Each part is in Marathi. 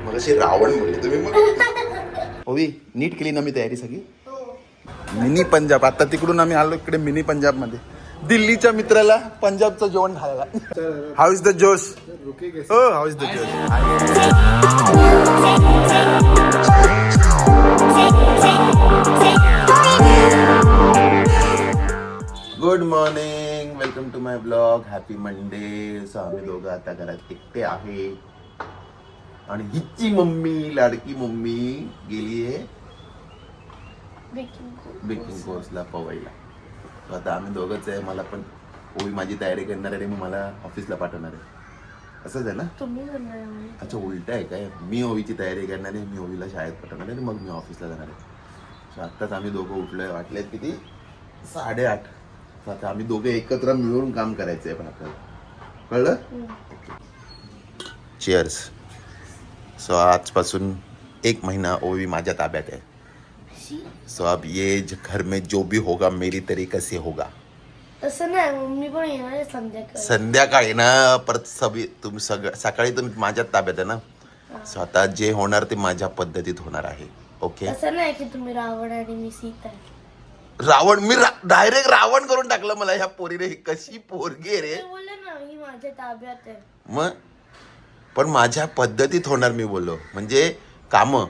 मग अशी रावण बोलले तुम्ही. मग ओवी नीट केली ना मी तयारी सगळी. मिनी पंजाब. आता तिकडून आम्ही आलो इकडे मिनी पंजाब मध्ये. दिल्लीच्या मित्राला पंजाबचं जेवण खायला. हाऊ इज द जोश? हो, हाऊ इज द जोश? Good morning, welcome to my blog. Happy Monday. So आम्ही दोघं आता घरात एकटे आहे आणि हिची मम्मी, लाडकी मम्मी गेलीये बेकिंग कोर्सला पवईला. तर आता आम्ही दोघंच आहे. मला पण ओवी माझी तयारी करणार आहे, मग मला ऑफिसला पाठवणार आहे. असंच आहे ना? तुम्ही करणार आहे. अच्छा, उलट आहे काय? मी ओवीची तयारी करणार आहे, मी ओवीला शाळेत पाठवणार आहे, मग मी ऑफिसला जाणार आहे. सो आत्ताच आम्ही दोघं उठलोय. वाटलेत किती? 8:30. तर आता आम्ही दोघं एकत्र मिळून काम करायचं आहे पण आपल्याला. कळलं? चिअर्स. सो आजपासून 1 महिना ओवी माझ्या ताब्यात आहे. सो अब ये घर में जो भी होगा मेरी तरीके से होगा. तसं नाही, मम्मी पण येणार आहे संध्याकाळी. संध्याकाळी ना परत सकाळी तुम्ही माझ्या ताब्यात आहे ना. सो आता जे होणार ते माझ्या पद्धतीत होणार आहे. ओके? असं नाही की तुम्ही रावण आणि मी सीता आहे. रावण? मी डायरेक्ट रावण करून टाकलं मला ह्या पोरीने. ही कशी पोरगी रे? बोलले ना ही माझ्या ताब्यात आहे. मग पण माझ्या पद्धतीत होणार मी बोललो. म्हणजे काम.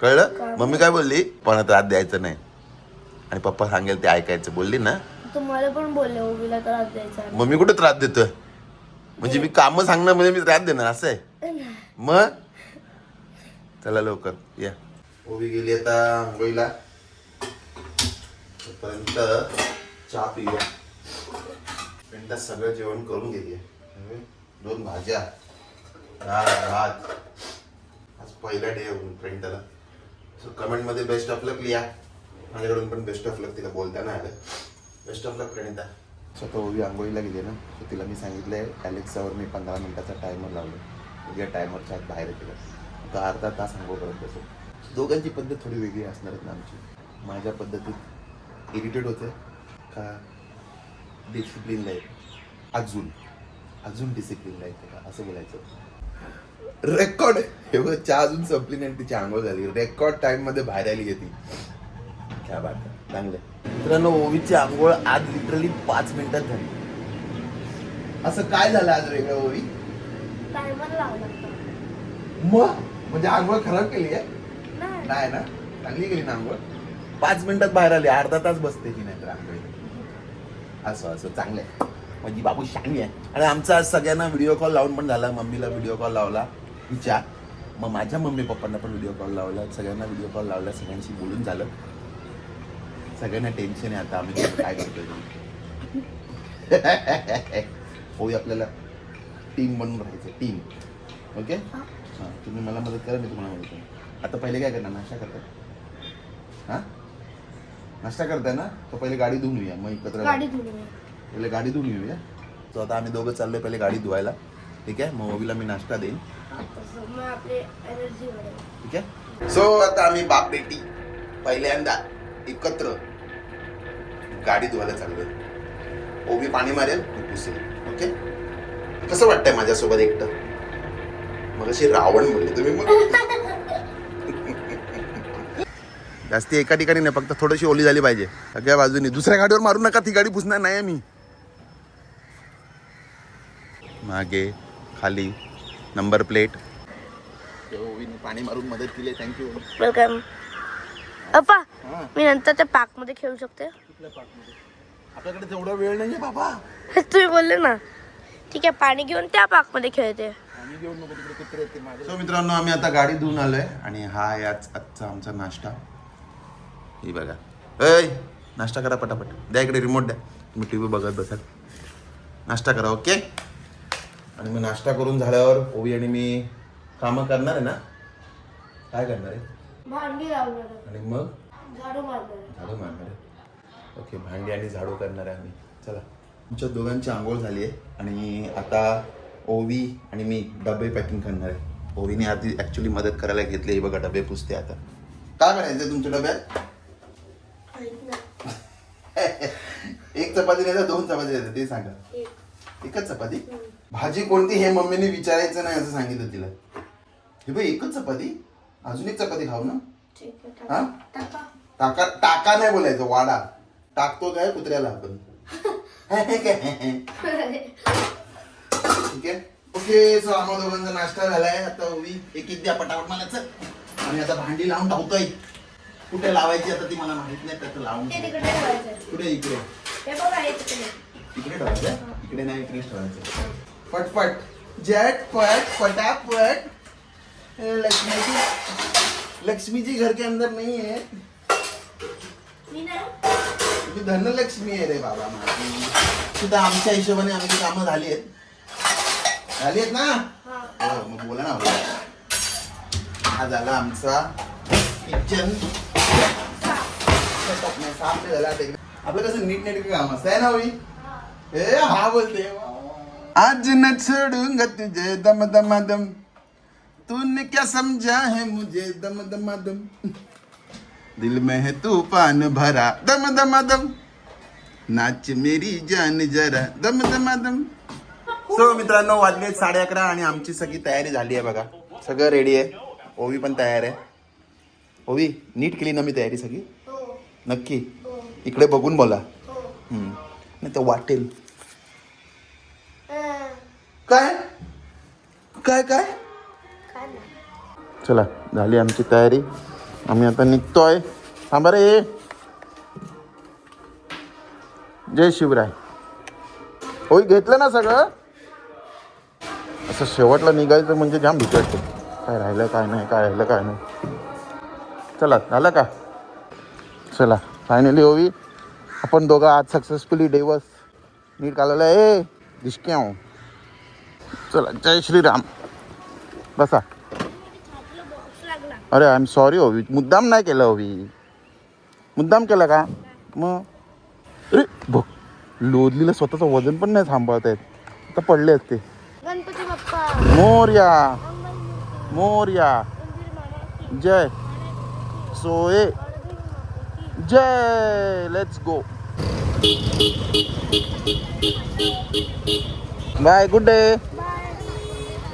कळलं? मम्मी काय बोलली? पण त्रास द्यायचं नाही आणि पप्पा सांगेल ते ऐकायचं बोलली ना. तुम्हाला पण बोलले ओवीला त्रास द्यायचा. मम्मी कुठे त्रास देतोय? म्हणजे मी काम सांगणार म्हणजे मी त्रास देणार असं आहे? मग चला लवकर या. ओवी गेली आता आंघोळीला. तोपर्यंत चहा पिऊया. फ्रेंडला सगळं जेवण करून गेली. 2 भाज्या, डाळ, भात. आज पहिला डे आहे फ्रेंडला. सो कमेंटमध्ये बेस्ट ऑफ लक लिहा. माझ्याकडून पण बेस्ट ऑफ लक. तिला बोलता नाही आलं. बेस्ट ऑफ लक प्रणिता. स्वतः ओवी आंघोळीला गेली ना. सो तिला मी सांगितलंय ॲलेक्सावर मी 15 मिनिटाचा टायमर लावलो. उद्या टायमरच्या आत बाहेर केलं तर अर्धा तास आंघोळ करत बसो. दोघांची पद्धत थोडी वेगळी असणार आहेत ना आमची. माझ्या पद्धतीत इरिटेट होते का डिसिप्लिनला येते. अजून डिसिप्लिनला येते का असं बोलायचं. रेकॉर्ड हे बघ, चहा अजून संपली नाही तिची आंघोळ झाली. रेकॉर्ड टाइम मध्ये बाहेर आली येते. क्या बात आहे. चांगलं. मित्रांनो, ओवीची आंघोळ आज लिटरली 5 मिनिटात झाली. असं काय झालं आज वेगळं ओवी? टायमर लावला. मग म्हणजे आंघोळ खराब केली आहे? नाही ना, चांगली केली ना आंघोळ. 5 मिनिटात बाहेर आली. अर्धा तास बसते की नाही तर आंघोळी. असं चांगलं आहे. माझी बाबू शानी आहे. आणि आमचा आज सगळ्यांना व्हिडिओ कॉल लावून पण झाला. मम्मीला व्हिडिओ कॉल लावला तिच्या, मग माझ्या मम्मी पप्पांना पण व्हिडिओ कॉल लावला. सगळ्यांना व्हिडिओ कॉल लावला. सगळ्यांशी बोलून झालं. सगळ्यांना टेन्शन आहे आता आम्ही काय करतोय. होई आपल्याला टीम बनून राहायचं. टीम. ओके? हां, तुम्ही मला मदत करा, मी तुम्हाला मदत करा. आता पहिले काय करणार? नाश्ता करताय? हां, नाश्ता करताय ना? तर पहिले गाडी धुवून येऊया, मग एकत्र पहिले गाडी धुवून येऊया. तो आता आम्ही दोघं चाललोय पहिले गाडी धुवायला. ठीक आहे? मग ओवीला मी नाश्ता देईन. ठीक आहे? सो आता आम्ही बाप बेटी पहिल्यांदा एकत्र गाडी धुवायला चाललोय. ओवी पाणी मारेल, मी पुसेल. ओके? कसं वाटतंय माझ्यासोबत एकटं? मग अशी रावण बोलले तुम्ही. मग जास्ती एका ठिकाणी नाही, फक्त थोडीशी ओली झाली पाहिजे सगळ्या बाजूनी. दुसऱ्या गाडीवर मारू नका, ती गाडी पुसणार नाही मी. मागे खाली नंबर प्लेट. ओवीने पाणी मारून मदत केली. थँक्यू. वेलकम. अप्पा, मी नंतर त्या पार्क मध्ये खेळू शकते? आपल्याकडे तेवढा वेळ नाहीये बाबा. तुम्ही बोलले ना. ठीक आहे, पाणी घेऊन त्या पार्क मध्ये खेळते. सो मित्रांनो, आम्ही आता गाडी धुवून आलोय आणि हा आहे आजचा आमचा नाश्ता. ही बघा. नाश्ता करा पटापट. द्या इकडे रिमोट द्या. तुम्ही टी व्ही बघत बसाल. नाश्ता करा. ओके? आणि मग नाश्ता करून झाल्यावर ओवी आणि मी कामं करणार आहे ना. काय करणार आहे? भांडी लावणार आणि मग झाडू मारणार आहे. ओके, भांडी आणि झाडू करणार आहे आम्ही. चला. तुमच्या दोघांची आंघोळ झाली आहे आणि आता ओवी आणि मी डबे पॅकिंग करणार आहे. ओवीने आधी ॲक्च्युली मदत करायला घेतली. बघा, डबे पुसते आता. काय करायचं तुमच्या डब्यात? एक चपाती नाही तर 2 चपाती देतात ते सांगा. एकच चपाती? भाजी कोणती हे मम्मीने विचारायचं नाही असं सांगितलं तिला. हे बाई एकच चपाती, अजून एक चपाती खाऊ ना. ठीक आहे हा टाका. टाका टाका नाही बोलायचं, वाडा टाकतो काय कुत्र्याला आपण. ठीक आहे ओके. सो आम्हा दोघांचा नाश्ता झालाय. आता ओवी एक द्या पटापट मला चल. आणि आता भांडी लावून टाकतोय. कुठे लावायची आता ती मला माहित नाही, त्याचं लावून ते तिकडे ठेवायचं. कुठे इकडे हे बघा हे तिकडे. इकडे ठेवायचं, इकडे नाही इकडेच ठेवायचं. पटपट झटपट फटाफट. लक्ष्मी जी घर के अंदर नहीं है. मी नाही. तुझी धनलक्ष्मी आहे रे बाबा माझी. सुद्धा आमच्या हिशोबाने आमची कामं झाली आहेत ना. हो मग बोला ना. हा झाला आमचा किचन. साफ झाला. आपलं कसं नीट नेटकं काम असतं आहे ना होई. ए हा बोलते आज न छोडूंगा तुझे दम दम दम. तूने क्या समझा है मुझे दम दम दम. दिल में है तूफान भरा दम दम दम. नाच मेरी जान जरा दम दम दम. सो मित्रांनो वाजले 11:30 आणि आमची सगळी तयारी झाली आहे बघा. सगळं रेडी आहे. ओवी पण तयार आहे. ओवी नीट केली ना मी तयारी सगळी. नक्की इकडे बघून बोला. नाही तर वाटेल. काय काय काय चला झाली आमची तयारी. आम्ही आता निघतोय. थांबा रे. जय शिवराय. होय घेतलं ना सगळं. असं शेवटला निघायचं म्हणजे जाम भीती वाटते. काय राहिलं काय नाही, काय राहिलं काय नाही. चला झालं का. चला फायनली होवी आपण दोघं आज सक्सेसफुली दिवस नीट काढलेला आहे. दिसके आहो. चला जय श्रीराम. बसा. अरे आय एम सॉरी होवी. मुद्दाम नाही केलं होवी. मुद्दाम केलं का मग. अरे बघ लोदलीला स्वतःचं वजन पण नाही सांभाळता येत. आता पडले असते. गणपती बाप्पा मोरया मोरया. जय सोये जय. Let's go. Bye good day.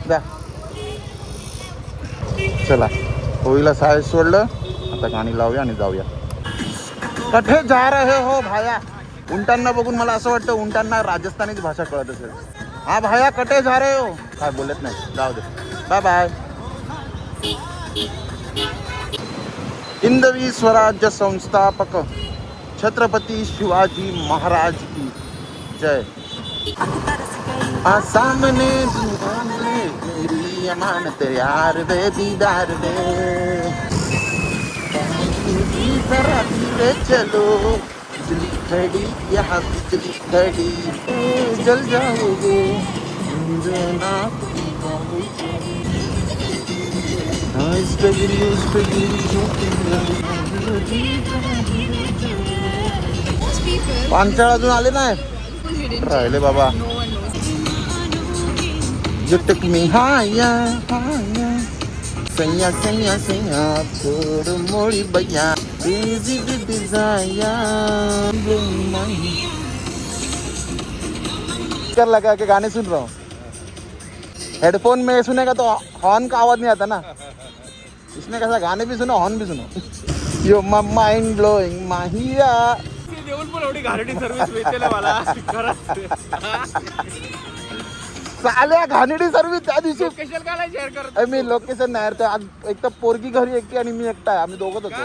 द्या. चला होईला शाळेत सोडलं. आता गाणी लावूया आणि जाऊया. कठे जा रहे हो भाया. उंटांना बघून मला असं वाटतं उंटांना राजस्थानीच भाषा कळत असेल. हा भाया कटे जा रहे हो. काय बोलत नाही. जाऊ दे. Bye bye. हिंदवी स्वराज्य संस्थापक छत्रपती शिवाजी महाराज की जय. सामने मेरी अमानत यार दे दीदार दे. जरा धीरे चलो बिजली खड़ी यहाँ बिजली खड़ी. जल जाओगे पांचाळ अजून आले नाही. राहिले बाबा. जुटक मी हाया हाया सैया सैया सैया थोड़ मोड़ी भैया. Easy to desire. कर लगा के गाने सुन रहा हूँ. हेडफोन में सुनेगा तो हॉर्न का आवाज नहीं आता ना. इसमें कैसा गाने भी सुनो हॉर्न भी सुनो. यो माइंड ब्लोइंग माहिया. देऊन पण एवढी घाणेरडी सर्व्हिस भेटलेला मला खरंच. चाल्या घाणेरडी सर्व्हिस त्या दिवशी. लोकेशन काय शेअर करत. मी लोकेशन नाही तर आज एक तर पोरगी घरी एकटी आणि मी एकटा आहे. आम्ही दोघंच होतो.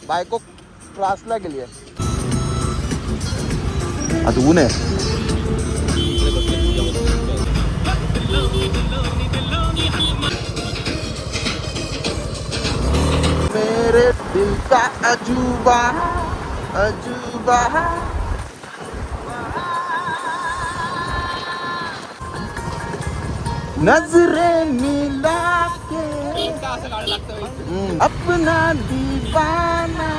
बायको क्लासला गेली आहे. आता ऊन आहे. मेरे दिल का अजूबा अजूबा. नजरे मिला के अपना दीवाना.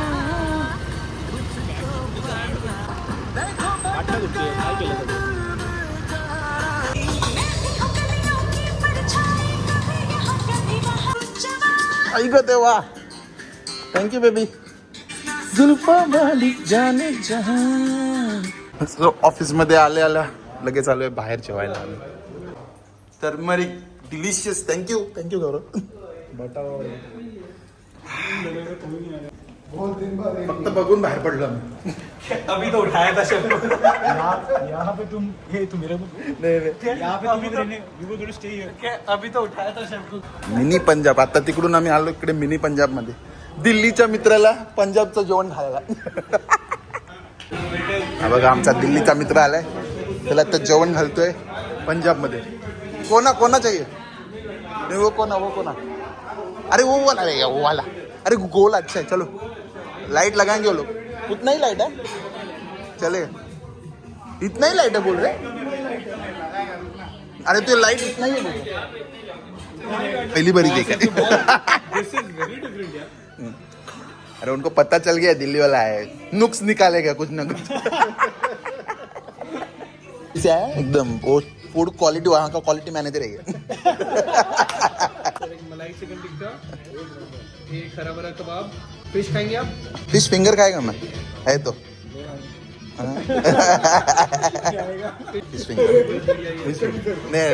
आई ग देवा. Thank you baby. जुल्फा वाली जाने जहां. ऑफिस मध्ये आले आल्या लगेच आलोय बाहेर जेवायला. Turmeric delicious. थँक्यू थँक्यू गौरव. फक्त बघून बाहेर पडलो मी. अभी तो उठाया था शब्द यहाँ पे तुम मेरे को यहाँ पे तुम you go to stay here अभी तो उठाया था शब्द मिनी पंजाब. आता तिकडून आम्ही आलो इकडे मिनी पंजाब मध्ये. दिल्लीच्या मित्राला पंजाबचं जेवण खायला. हा बघा आमचा दिल्लीचा मित्र आलाय, त्याला आता जेवण घालतोय पंजाब मध्ये. कोना चाहिए नहीं वो कोना अरे वो वाला रहेगा वो वाला. अरे गोल अच्छा है चलो लाइट लगाएंगे वो लोग. उतना ही लाइट है चलेगा. इतना ही लाइट है बोल रहे. अरे तो लाइट इतना ही है बोल रहे. पहली बारी देखा. दिस इज वेरी डिफरेंट यार. अरे उनको पता चल गया दिल्ली वाला है, नुक्स निकालेगा कुछ ना कुछ. इसे है एकदम वो फूड क्वालिटी, वहाँ का क्वालिटी मैनेजर है. एक मलाई चिकन टिक्का, एक हरा भरा कबाब. फिश खाएंगे आप? फिश फिंगर खाएगा मैं है तो. फिश फिंगर नहीं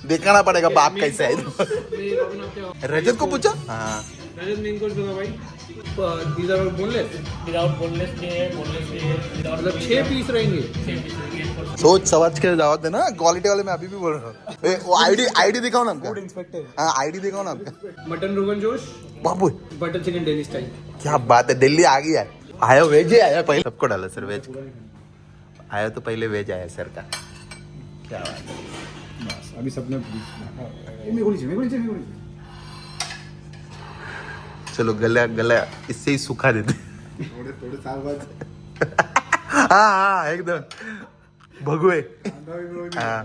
देखना पड़ेगा बाप कैसा है. रजत को पूछा. हाँ रजत मेन कोर्स दूंगा भाई. These are boneless. Without boneless के मतलब 6 पीस रहेंगे. सोच समझ के जाओ ना. क्वालिटी वाले मैं अभी भी बोल रहा हूँ. वो आईडी दिखाओ ना आपका. इंस्पेक्टर हाँ आईडी दिखाओ ना आपका. मटन रोगन जोश, बाबू बटर चिकन डेली स्टाइल. क्या बात है, दिल्ली आ गया. आया वेज ही आया पहले. सबको डाला सर वेज. आया तो पहले वेज आया सर का. क्या बात है. अभी सबने चलो गला इससे ही सुखा देते. थोड़े साल बाद हाँ एकदम भगवे. हाँ.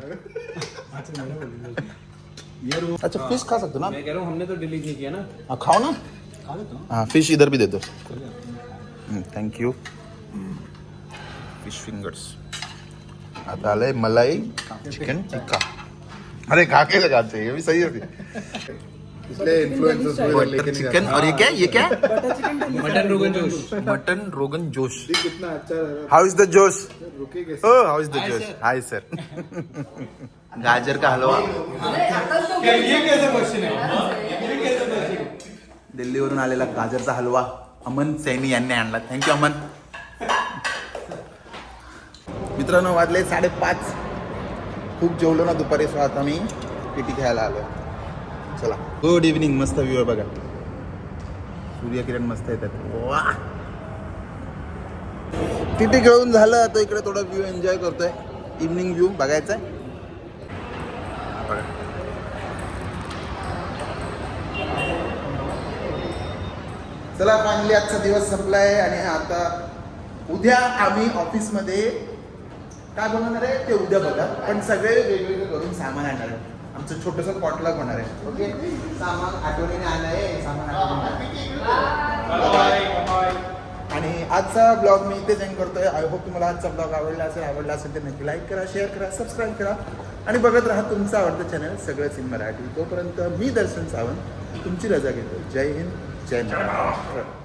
अच्छा फिश खा सकते हो ना. मैं कह रहा हूँ हमने तो डिलीट नहीं किया ना. हाँ खाओ ना. हाँ फिश इधर भी दे दो. Thank you. Fish fingers. आता आलंय मलाई चिकन टिक्का. अरे खा के लगाते हैं ये भी सही है. इसलिए इन्फ्लुएंसर्स चिकन और ये क्या मटन रोगन जोश. मटन रोगन जोश. कितना अच्छा हाउ इज द जोश. रुके कैसे. Oh, how is the juice? Hi sir. गाजर का हलवा. ये कैसा क्वेश्चन है. दिल्लीवरून आलेला गाजरचा हलवा अमन सैनी यांनी आणला. थँक्यू अमन. मित्रांनो वाजले 5:30. खूप जेवलो ना दुपारी, सो आता मी पिटी खेळायला आलो. चला गुड इव्हनिंग. मस्त व्ह्यू आहे बघा. सूर्यकिरण मस्त येतात. वा टीटी खेळून झालं. आता इकडे थोडा व्ह्यू एन्जॉय करतोय. इव्हनिंग व्ह्यू बघायचा आहे. चला फायनली आजचा दिवस संपलाय आणि आता उद्या आम्ही ऑफिसमध्ये काय बनवणार आहे ते उद्या बघा. पण सगळे वेगवेगळे करून सामान आणणार आहे. आमचं छोटंसं पॉटलॉग होणार आहे. ओके सामान आठवणीने आणलंय. सामान आणि आजचा ब्लॉग मी इथेच एंड करतोय. आय होप तुम्हाला आजचा ब्लॉग आवडला असेल तर नक्की लाईक करा, शेअर करा, सबस्क्राईब करा आणि बघत राहा तुमचं आवडतं चॅनल सगळंच इन मराठी. तोपर्यंत मी दर्शन सावंत तुमची रजा घेतो. जय हिंद जय महाराष्ट्र.